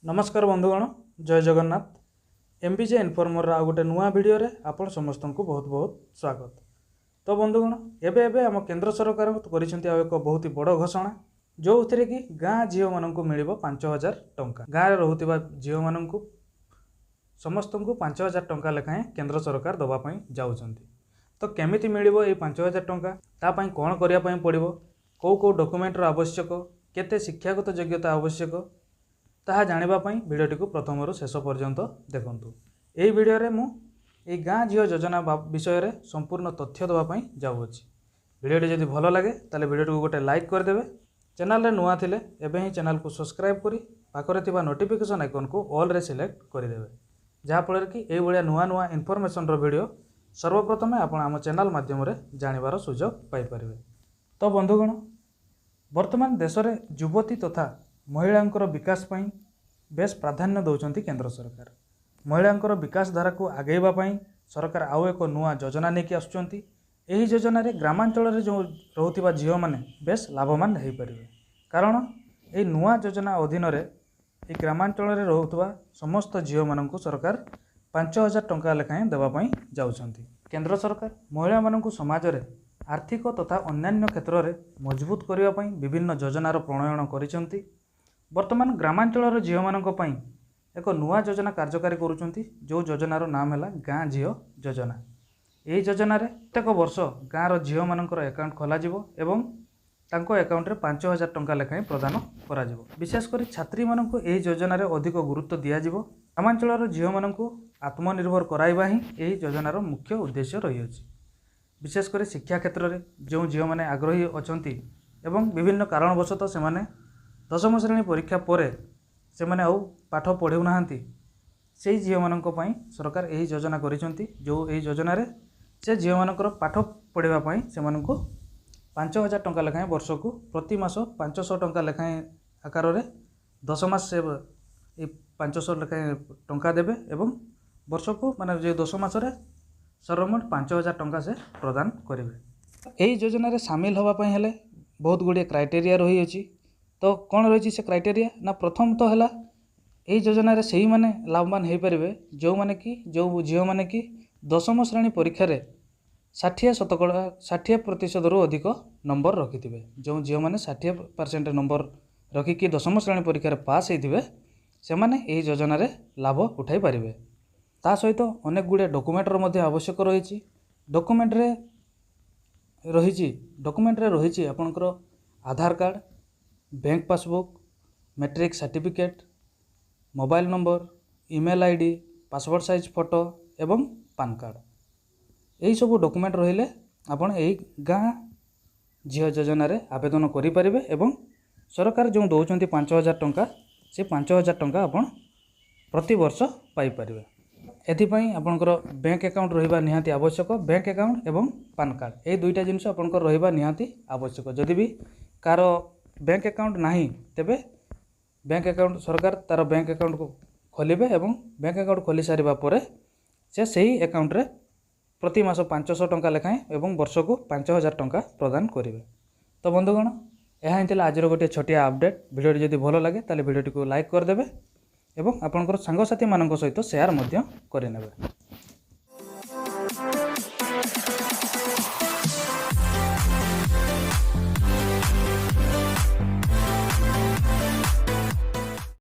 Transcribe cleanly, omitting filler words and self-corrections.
नमस्कार बंधुगण जय जगन्नाथ एमबीजे इनफॉर्मर आ गोटे नुआ वीडियो रे आपण समस्त को बहुत बहुत स्वागत। तो बंधुगण एबे एबे आम केंद्र सरकार करिसेंती आ एक बहुत ही बड़ घोषणा जो उथिरे कि गाँ झील मानक मिलिबो 5000 टंका। गाँ रे रहउतिबा झील मानक समस्त को 5000 टंका लेखाएं केंद्र सरकार दबा पई जाउछंती। तो केमिति मिलिबो ए 5000 टंका ता पई कोन करिया पई पड़िबो को डॉक्यूमेंट रो आवश्यक केते शिक्षागत योग्यता आवश्यक ताहा जानिबा पई वीडियोटी को प्रथम रु शेष पर्यंत देखंतु। एही वीडियो रे मु ए गाँ झील योजना विषय रे संपूर्ण तथ्य दबा पई जाउछि। वीडियोटी जदि भलो लागे ताले वीडियोटी को गोटे लाइक कर देबे। चैनल रे नुआ थिले एबे ही चैनल को सब्सक्राइब करी पाखरे थिबा नोटिफिकेशन आइकन को ऑल रे सिलेक्ट कर देबे जहा फल कि ए भलिया नुआ नुआ इनफॉरमेशन रो वीडियो सर्वप्रथम आपण आम चैनल माध्यम रे जानिबार सुयोग पाई परिबे। तो बंधुगण वर्तमान देश रे युवती तथा महिलांकर विकास पई बेस प्राधान्य दौरान केंद्र सरकार महिलांकर विकास धारा को आगेवा पई सरकार आउ एक नुआ योजना लेकिन आसुचंती। एही योजना रे ग्रामांचल रे जो रहउतिबा झील माने बेस लाभवान हो पारिबे कारण ए नुआ योजना अधीन रे ए ग्रामांचल रे रहउतिबा समस्त झील माननकु सरकार 5000 टंका लेखाएं देवा पई जाउछंती। केंद्र सरकार महिला माननकु समाज रे आर्थिक तथा अन्यान्य क्षेत्र में मजबूत करने पई विभिन्न योजनार प्रणयन करिसंती। वर्तमान ग्रामांचल झील मानक पई एक नुआ योजना कार्यकारी करुचंती जो योजनार नाम है गाँ झील योजना। यही योजना रे प्रत्येक वर्ष गाँव झील मानकर अकाउंट खोलाजिवो एवं तांको अकाउंट रे 5000 टंका लेखाएं प्रदान कराजिवो। विशेषकर छात्री मानक एही योजना रे अधिक गुरुत्व दियाजिवो। ग्रामांचल झील मानक आत्मनिर्भर कराइबा ही एही योजनार मुख्य उद्देश्य रही अछि। विशेषकर शिक्षा क्षेत्र में जो झील मैंने आग्रही अछंती एवं विभिन्न कारणवशतः से माने 10वीं श्रेणी परीक्षा पर से माने आउ पाठ पढ़ु नाहांती से झील मानक पई सरकार एही योजना करिसंती जो एही योजना रे से झील मानकर पाठ पढ़ाइबा पई से मानक 5000 टंका लेखाएं वर्ष को प्रति मास 500 टंका लेखाएं आकार रे 10 मास से 500 लेखाएं टंका देबे एवं वर्ष को माने जे 10 मास रे सर्वमोट 5000 टंका से प्रदान करेंगे। यही योजना रे सामिल होगा हेले बहुत गुड़े क्राइटेरिया रही अछि। तो कौन रही से क्राइटेरिया ना प्रथम तो है यही योजना रे सही माने लाभवान हो पारे जो माने कि जो झील माने कि 10वीं श्रेणी परीक्षा रे 60% रु अधिक नंबर रखि थे जो झील माने 60% नंबर रखिकी 10वीं श्रेणी परीक्षा रे पास होइथिबे से माने यही योजना रे लाभ उठाई पारिबे। ता सहित अनेक गुड़े डॉक्यूमेंटर मध्य आवश्यक रही। डॉक्यूमेंट रे रही आपणकर Aadhaar card, bank passbook, matric certificate, mobile number, email ID, passport size photo एवं पान कार्ड यही सब डॉक्यूमेंट रहिले आपण एही गाँ झील योजना रे आवेदन करि परिबे एवं सरकार जो दौरान 5000 टंका से 5000 टंका आपण प्रति वर्ष पाई परिबे। एथिपाई आपणकर बैंक अकाउंट रहिबा निहाती आवश्यक। बैंक अकाउंट एवं पान कार्ड ए दुईटा जिनिस आपणकर रहिबा निहाती आवश्यक। जदि भी कार बैंक अकाउंट नाही तेबे बैंक अकाउंट सरकार तार बैंक अकाउंट को खोलिबे एवं बैंक अकाउंट खोली सारिबा परे से सही अकाउंट रे प्रति मास 500 टंका लेखाएं एवं वर्ष को 5000 टंका प्रदान करिवे। तो बंधुगण यह ही आज गोटे छोटिया अपडेट। वीडियो जदि भलो लगे ताले वीडियो को लाइक कर देबे एवं आपनकर सांगसाथी मानक सहित शेयर मध्य करेनेबे।